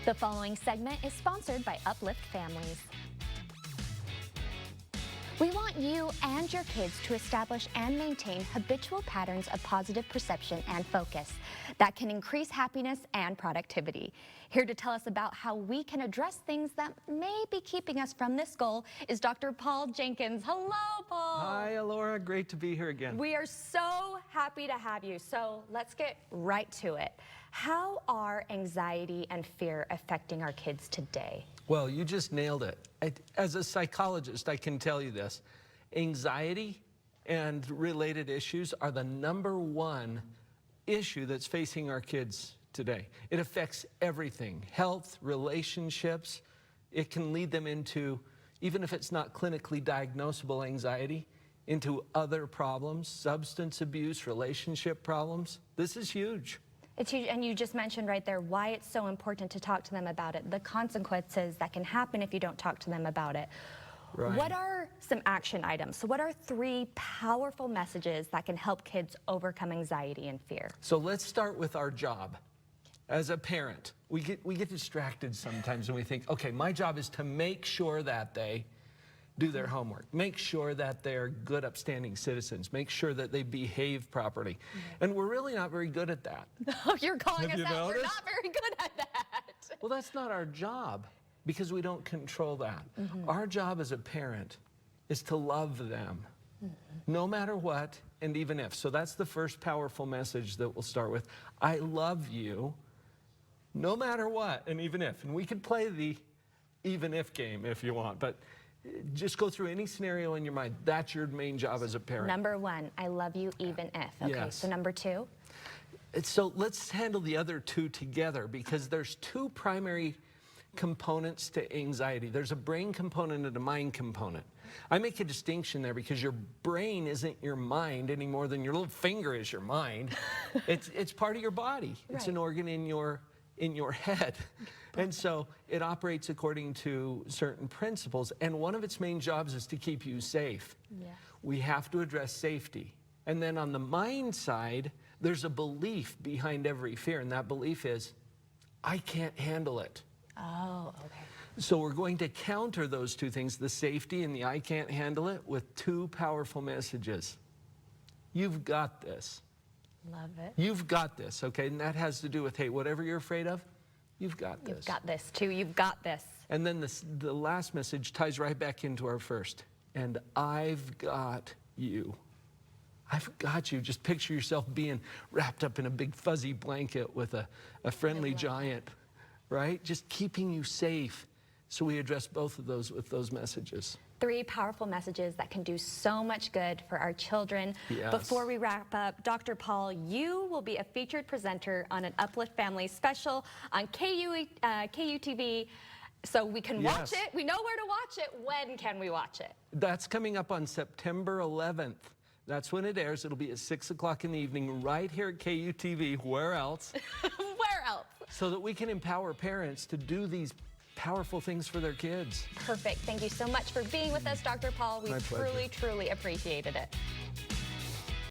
The following segment is sponsored by Uplift Families. We want you and your kids to establish and maintain habitual patterns of positive perception and focus that can increase happiness and productivity. Here to tell us about how we can address things that may be keeping us from this goal is Dr. Paul Jenkins. Hello, Paul. Hi, Alora. Great to be here again. We are so happy to have you. So let's get right to it. How are anxiety and fear affecting our kids today? Well, you just nailed it. As a psychologist, I can tell you this. Anxiety and related issues are the #1 issue that's facing our kids today. It affects everything, health, relationships. It can lead them into, even if it's not clinically diagnosable anxiety, into other problems, substance abuse, relationship problems. This is huge. It's huge, and you just mentioned right there why it's so important to talk to them about it, the consequences that can happen if you don't talk to them about it. Right. What are some action items? So what are 3 powerful messages that can help kids overcome anxiety and fear? So let's start with our job. As a parent, we get distracted sometimes and we think, okay, my job is to make sure that they do their homework, make sure that they're good, upstanding citizens, make sure that they behave properly. And we're really not very good at that. You're calling us Have you out. We're noticed? not very good at that. Well, that's not our job because we don't control that. Our job as a parent is to love them, no matter what and even if. So that's the first powerful message that we'll start with. I love you no matter what and even if. And we could play the even if game if you want, but just go through any scenario in your mind. That's your main job as a parent. #1, I love you even if. Okay, Yes. so #2? So let's handle the other 2 together because there's 2 primary components to anxiety. There's a brain component and a mind component. I make a distinction there because your brain isn't your mind any more than your little finger is your mind. It's part of your body. It's an organ in your head. And so it operates according to certain principles. And one of its main jobs is to keep you safe. Yeah. We have to address safety. And then on the mind side, there's a belief behind every fear. And that belief is, I can't handle it. Oh, okay. So we're going to counter those 2 things, the safety and the I can't handle it, with 2 powerful messages. You've got this. Love it. You've got this, okay? And that has to do with, hey, whatever you're afraid of, you've got this. You've got this too. You've got this. And then the last message ties right back into our first. And I've got you. I've got you. Just picture yourself being wrapped up in a big fuzzy blanket with a friendly giant, right? Just keeping you safe. So we address both of those with those messages. 3 powerful messages that can do so much good for our children. Yes. Before we wrap up, Dr. Paul, you will be a featured presenter on an Uplift Family special on KUTV. So we can watch it. We know where to watch it. When can we watch it? That's coming up on September 11th. That's when it airs. It'll be at 6 o'clock in the evening right here at KUTV. Where else? Where else? So that we can empower parents to do these powerful things for their kids. Perfect. Thank you so much for being with us, Dr. Paul. We My pleasure. truly, truly appreciated it.